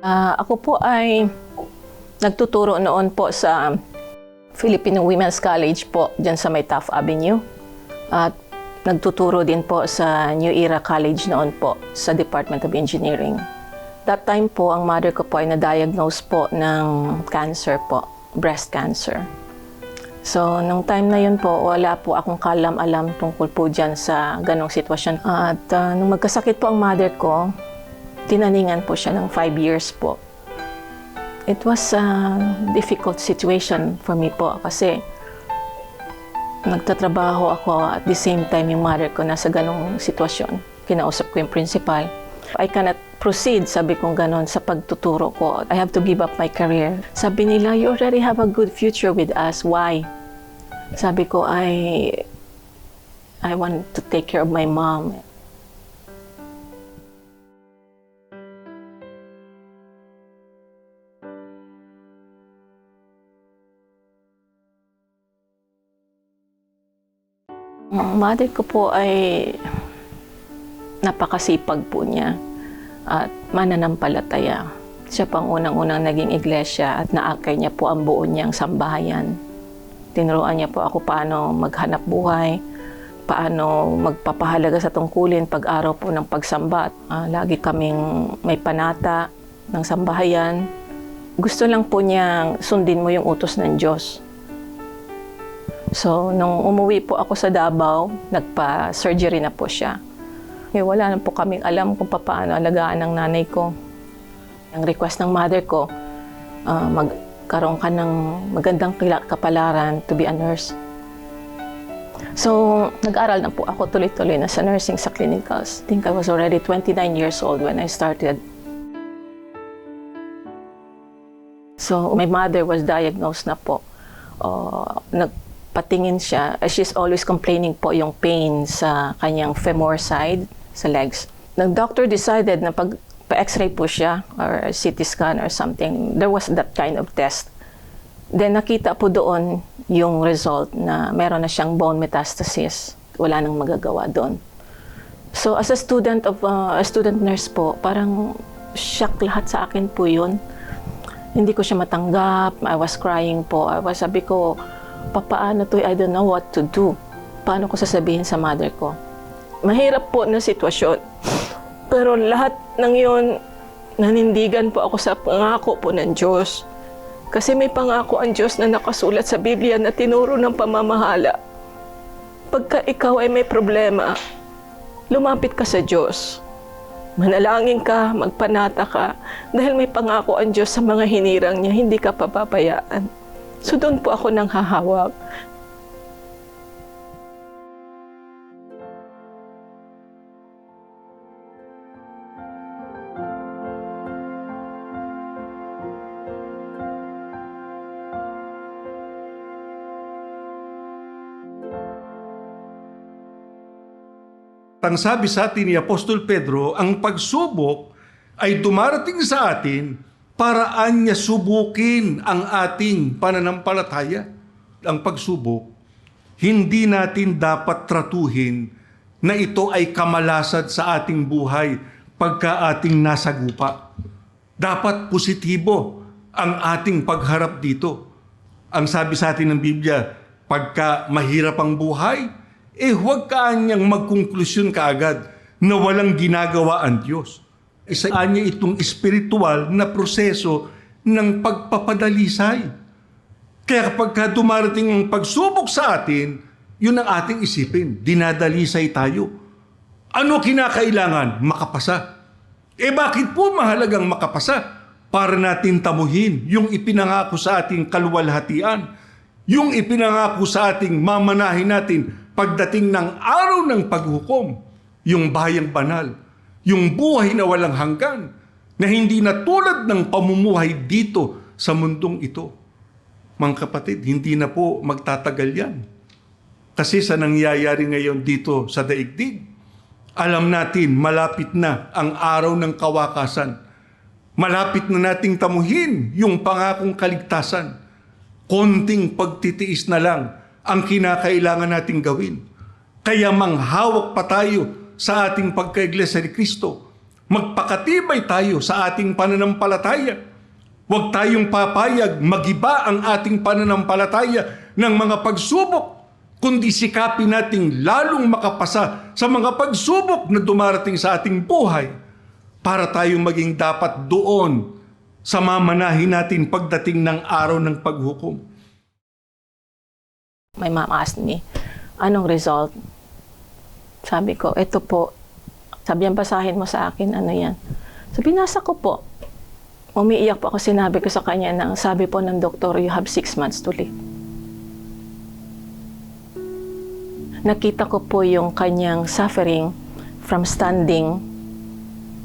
Ako po ay nagtuturo noon po sa Filipino Women's College po, dyan sa may Taft Avenue. At nagtuturo din po sa New Era College noon po, sa Department of Engineering. That time po, ang mother ko po ay na-diagnose po ng cancer po, breast cancer. So, nung time na yun po, wala po akong kalam-alam tungkol po dyan sa ganong sitwasyon. At nung magkasakit po ang mother ko, tinaningan po siya ng 5 years po. It was a difficult situation for me po kasi nagtatrabaho ako at the same time yung mother ko nasa ganong sitwasyon. Kinausap ko yung principal. I cannot proceed, sabi kong ganon, sa pagtuturo ko. I have to give up my career. Sabi nila, you already have a good future with us. Why? Sabi ko, I want to take care of my mom. Ang mother ko po ay napakasipag po niya at mananampalataya. Siya pang unang-unang naging iglesia at naakay niya po ang buo niyang sambahayan. Tinuruan niya po ako paano maghanap buhay, paano magpapahalaga sa tungkulin pag-araw po ng pagsamba. Lagi kaming may panata ng sambahayan. Gusto lang po niyang sundin mo yung utos ng Diyos. So, nung umuwi po ako sa Davao, nagpa-surgery na po siya. Wala na po kaming alam kung paano alagaan ng nanay ko. Ang request ng mother ko, magkaroon ka ng magandang kapalaran to be a nurse. So, nag-aral na po ako tuloy-tuloy na sa nursing sa clinicals. I think I was already 29 years old when I started. So, my mother was diagnosed na po. Patingin siya. She's always complaining po yung pain sa kanyang femur side, sa legs. Nag-doctor decided na pag pa-x-ray po siya or CT scan or something, there was that kind of test. Then nakita po doon yung result na meron na siyang bone metastasis. Wala nang magagawa doon. So as a student nurse po, parang shock lahat sa akin po yun. Hindi ko siya matanggap. I was crying po. Sabi ko, papaano to? I don't know what to do. Paano ko sasabihin sa mother ko? Mahirap po na sitwasyon. Pero lahat ng yun, nanindigan po ako sa pangako po ng Diyos. Kasi may pangako ang Diyos na nakasulat sa Biblia na tinuro ng pamamahala. Pagka ikaw ay may problema, lumapit ka sa Diyos. Manalangin ka, magpanata ka, dahil may pangako ang Diyos sa mga hinirang niya, hindi ka papabayaan. So doon po ako nang hahawak. Ang sabi sa atin ni Apostol Pedro, ang pagsubok ay dumarating sa atin paraan niya subukin ang ating pananampalataya. Ang pagsubok, hindi natin dapat tratuhin na ito ay kamalasad sa ating buhay pagka ating nasagupa. Dapat positibo ang ating pagharap dito. Ang sabi sa atin ng Biblia, pagka mahirap ang buhay, huwag ka niyang magkonklusyon kaagad na walang ginagawa ang Diyos. Isa niya itong espiritual na proseso ng pagpapadalisay. Kaya kapag dumarating ang pagsubok sa atin, yun ang ating isipin. Dinadalisay tayo. Ano kinakailangan? Makapasa. Bakit po mahalagang makapasa? Para natin tamuhin yung ipinangako sa ating kaluwalhatian. Yung ipinangako sa ating mamanahin natin pagdating ng araw ng paghukom. Yung bayang banal. Yung buhay na walang hanggan, na hindi na tulad ng pamumuhay dito sa mundong ito. Mga kapatid, hindi na po magtatagal yan. Kasi sa nangyayari ngayon dito sa daigdig, alam natin malapit na ang araw ng kawakasan. Malapit na nating tamuhin yung pangakong kaligtasan. Konting pagtitiis na lang ang kinakailangan nating gawin. Kaya manghawak pa tayo sa ating pagka-Iglesia ni Cristo. Magpakatibay tayo sa ating pananampalataya. Huwag tayong papayag magiba ang ating pananampalataya ng mga pagsubok, kundi sikapin nating lalong makapasa sa mga pagsubok na dumarating sa ating buhay para tayong maging dapat doon sa mamanahin natin pagdating ng araw ng paghukom. My mom asked me, anong result? Sabi ko, ito po. Sabi niya, basahin mo sa akin, ano yan? So, binasa ko po. Umiiyak po ako, sinabi ko sa kanya na, sabi po ng doktor, you have 6 months to live. Nakita ko po yung kanyang suffering from standing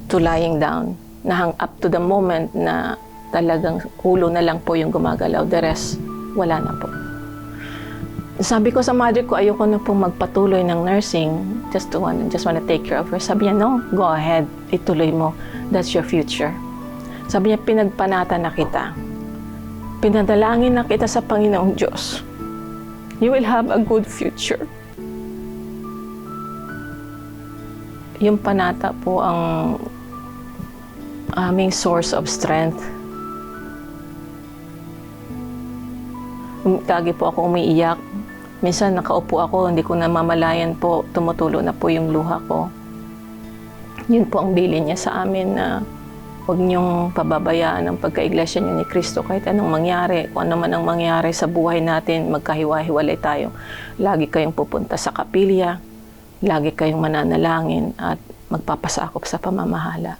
to lying down. Na up to the moment na talagang ulo na lang po yung gumagalaw. The rest, wala na po. Sabi ko sa mother ko, ayoko na pong magpatuloy ng nursing. Just wanna take care of her. Sabi niya, no, go ahead. Ituloy mo. That's your future. Sabi niya, pinagpanata na kita. Pinadalangin na kita sa Panginoong Diyos. You will have a good future. Yung panata po ang aming source of strength. Lagi po ako umiiyak. Minsan nakaupo ako, hindi ko namamalayan po, tumutulo na po yung luha ko. Yun po ang bilin niya sa amin na huwag niyong pababayaan ang pagka-iglesia niyo ni Cristo kahit anong mangyari. Kung ano man ang mangyari sa buhay natin, magkahiwa-hiwalay tayo. Lagi kayong pupunta sa kapilya, lagi kayong mananalangin at magpapasakop sa pamamahala.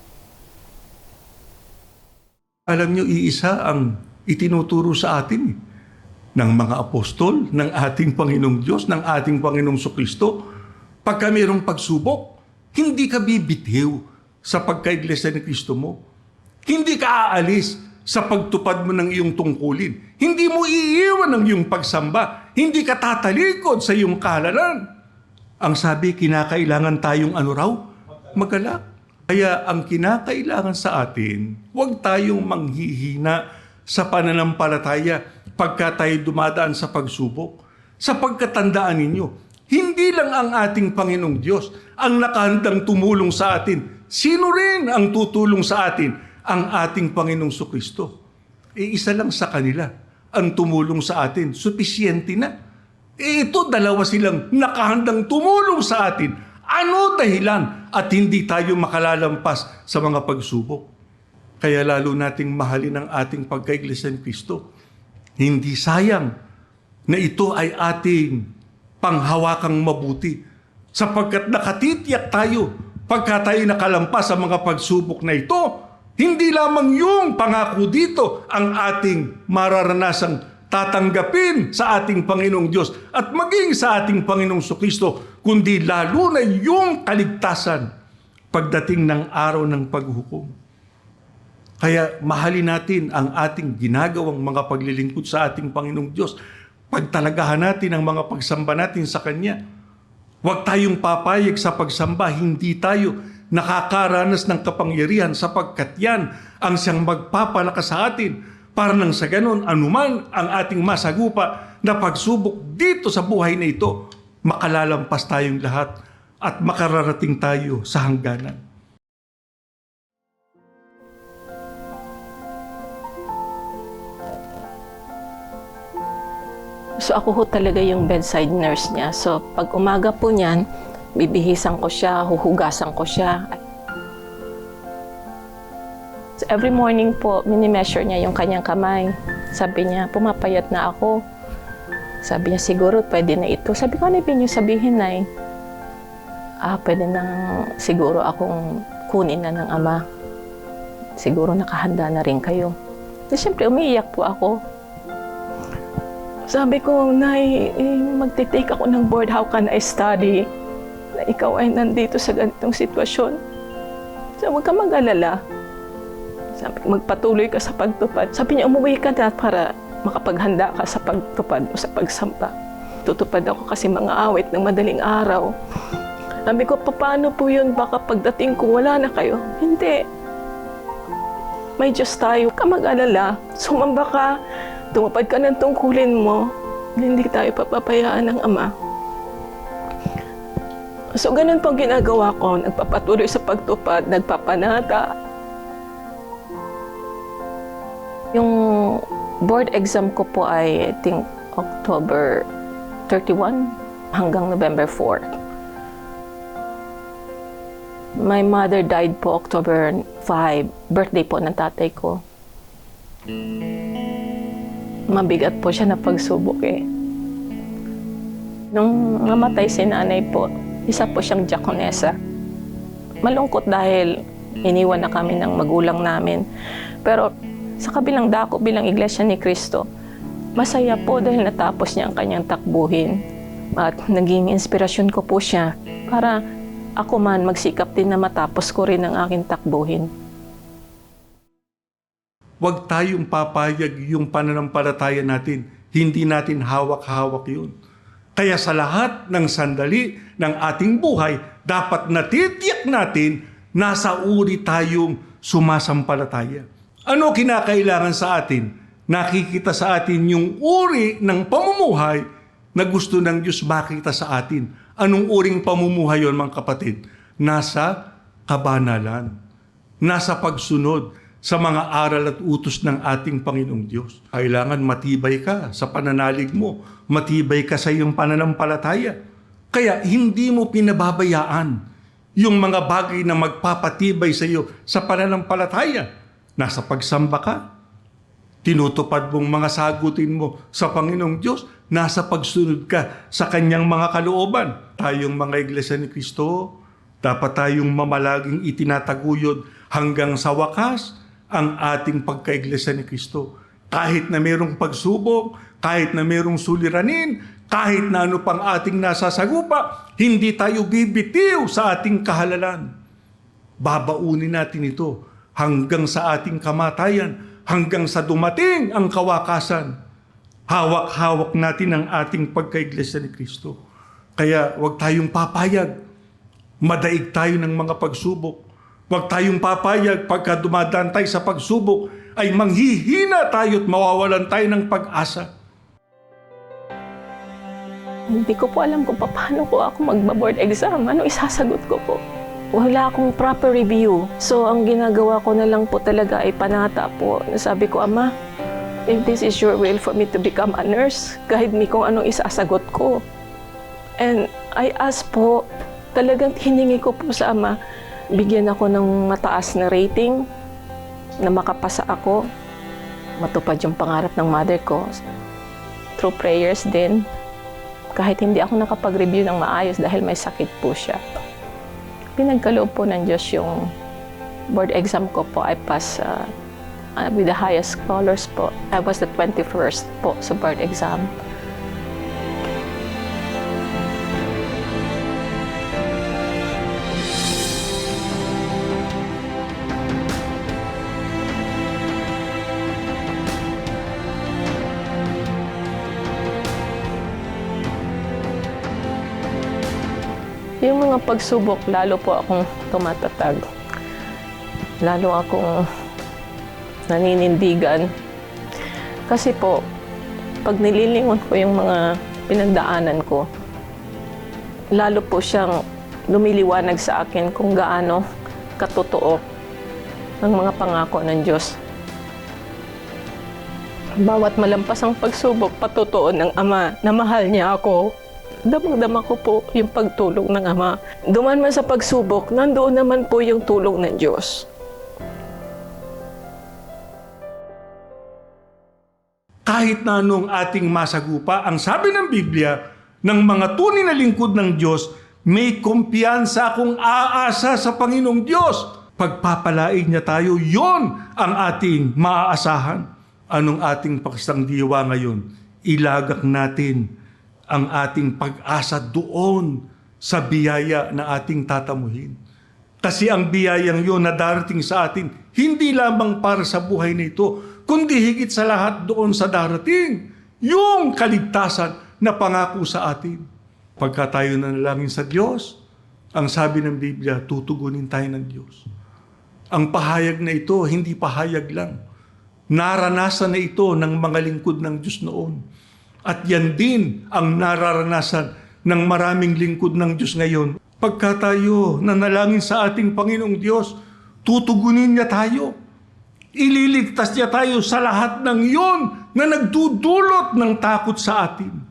Alam niyo, iisa ang itinuturo sa atin ng mga apostol, ng ating Panginoong Diyos, ng ating Panginoong Cristo. Pagka mayroong pagsubok, hindi ka bibitiw sa pagka-iglesia ni Cristo mo. Hindi ka aalis sa pagtupad mo ng iyong tungkulin. Hindi mo iiwan ang iyong pagsamba. Hindi ka tatalikod sa iyong kahalalan. Ang sabi, kinakailangan tayong ano raw? Magalak. Kaya ang kinakailangan sa atin, huwag tayong manghihina sa pananampalataya pagka tayo dumadaan sa pagsubok. Sa pagkatandaan ninyo, hindi lang ang ating Panginoong Diyos ang nakahandang tumulong sa atin. Sino rin ang tutulong sa atin? Ang ating Panginoong Cristo. Isa lang sa kanila ang tumulong sa atin. Supisyente na. Ito, dalawa silang nakahandang tumulong sa atin. Ano dahilan at hindi tayo makalalampas sa mga pagsubok? Kaya lalo nating mahalin ang ating pagka-iglesia ni Cristo. Hindi sayang na ito ay ating panghawakang mabuti sapagkat nakatitiyak tayo pagka tayo nakalampas sa mga pagsubok na ito. Hindi lamang yung pangako dito ang ating mararanasang tatanggapin sa ating Panginoong Diyos at maging sa ating Panginoong Cristo, kundi lalo na yung kaligtasan pagdating ng araw ng paghukom. Kaya mahalin natin ang ating ginagawang mga paglilingkod sa ating Panginoong Diyos. Pagtalagahan natin ang mga pagsamba natin sa Kanya. Huwag tayong papayag sa pagsamba, hindi tayo nakakaranas ng kapangyarihan sapagkat yan ang siyang magpapalakas sa atin para nang sa ganon anuman ang ating masagupa na pagsubok dito sa buhay na ito, makalalampas tayong lahat at makararating tayo sa hangganan. So ako ho talaga yung bedside nurse niya. So pag umaga po niyan, bibihisan ko siya, huhugasan ko siya. So every morning po, mini-measure niya yung kanyang kamay. Sabi niya, pumapayat na ako. Sabi niya, siguro pwede na ito. Sabi ko, ano ibig niyo sabihin, Nay? Pwede nang siguro akong kunin na ng ama. Siguro nakahanda na rin kayo. So siyempre, umiiyak po ako. Sabi ko, Nay, magtitake ako ng board, how can I study? Na ikaw ay nandito sa ganitong sitwasyon. So, huwag ka mag-alala. Sabi ko, magpatuloy ka sa pagtupad. Sabi niya, umuwi ka na para makapaghanda ka sa pagtupad o sa pagsamba. Tutupad ako kasi mga awit ng madaling araw. Sabi ko, paano po yun? Baka pagdating ko, wala na kayo. Hindi. May Diyos tayo. Huwag ka mag-alala. Sumamba ka. Tumupad ka ng tungkulin mo, hindi tayo papapayaan ng Ama. So, ganun pong ginagawa ko. Nagpapatuloy sa pagtupad, nagpapanata. Yung board exam ko po ay, I think, October 31 hanggang November 4. My mother died po October 5. Birthday po ng tatay ko. Mabigat po siya na pagsubok eh. Nung namatay si nanay po, isa po siyang diakonesa. Malungkot dahil iniwan na kami ng magulang namin. Pero sa kabilang dako bilang Iglesia ni Cristo, masaya po dahil natapos niya ang kanyang takbuhin. At naging inspirasyon ko po siya para ako man magsikap din na matapos ko rin ang aking takbuhin. Huwag tayong papayag yung pananampalataya natin. Hindi natin hawak-hawak yun. Kaya sa lahat ng sandali ng ating buhay, dapat natitiyak natin nasa uri tayong sumasampalataya. Ano kinakailangan sa atin? Nakikita sa atin yung uri ng pamumuhay na gusto ng Diyos makita sa atin. Anong uring pamumuhay yun, mga kapatid? Nasa kabanalan. Nasa pagsunod sa mga aral at utos ng ating Panginoong Diyos. Kailangan matibay ka sa pananalig mo. Matibay ka sa iyong pananampalataya. Kaya hindi mo pinababayaan yung mga bagay na magpapatibay sa iyo sa pananampalataya. Nasa pagsamba ka. Tinutupad mong mga sagutin mo sa Panginoong Diyos. Nasa pagsunod ka sa Kanyang mga kalooban. Tayong mga Iglesia ni Cristo, dapat tayong mamalaging itinataguyod hanggang sa wakas ang ating pagka-Iglesia ni Cristo. Kahit na mayroong pagsubok, kahit na mayroong suliranin, kahit na ano pang ating nasasagupa, hindi tayo bibitiw sa ating kahalalan. Babaunin natin ito hanggang sa ating kamatayan, hanggang sa dumating ang kawakasan. Hawak-hawak natin ang ating pagka-Iglesia ni Cristo. Kaya huwag tayong papayag. Madaig tayo ng mga pagsubok. Huwag tayong papayag pagka dumadaan tayo sa pagsubok ay manghihina tayo at mawawalan tayo ng pag-asa. Hindi ko po alam kung paano po ako magba-board exam. Ano isasagot ko po? Wala akong proper review. So, ang ginagawa ko na lang po talaga ay panata po. Sabi ko, Ama, if this is your will for me to become a nurse, guide me kung anong isasagot ko. And I ask po, talagang hiningi ko po sa Ama, bigyan ako ng mataas na rating, na makapasa ako, matupad yung pangarap ng mother ko. Through prayers din, kahit hindi ako nakapag-review ng maayos dahil may sakit po siya. Pinagkaloob po ng Diyos yung board exam ko po. I pass with the highest scholars po. I was the 21st po sa board exam. Yung mga pagsubok, lalo po akong tumatatag. Lalo akong naninindigan. Kasi po, pag nililingon ko yung mga pinagdaanan ko, lalo po siyang lumiliwanag sa akin kung gaano katotoo ang mga pangako ng Diyos. Bawat malampas ang pagsubok, patotoo ng Ama na mahal niya ako. Damang-dama ko po yung pagtulong ng Ama. Duman man sa pagsubok, nandoon naman po yung tulong ng Diyos. Kahit na anong ating masagupa, ang sabi ng Biblia, ng mga tunay na lingkod ng Diyos, may kumpiyansa akong aasa sa Panginoong Diyos. Pagpapalain niya tayo, yon ang ating maaasahan. Anong ating pagsangdiwa ngayon? Ilagak natin ang ating pag-asa doon sa biyaya na ating tatamuhin. Kasi ang biyayang yun na darating sa atin, hindi lamang para sa buhay na ito, kundi higit sa lahat doon sa darating, yung kaligtasan na pangako sa atin. Pagka tayo nanalangin sa Diyos, ang sabi ng Biblia, tutugunin tayo ng Diyos. Ang pahayag na ito, hindi pahayag lang. Naranasan na ito ng mga lingkod ng Diyos noon. At yan din ang nararanasan ng maraming lingkod ng Diyos ngayon. Pagka tayo nanalangin sa ating Panginoong Diyos, tutugunin niya tayo. Ililigtas niya tayo sa lahat ng iyon na nagdudulot ng takot sa atin.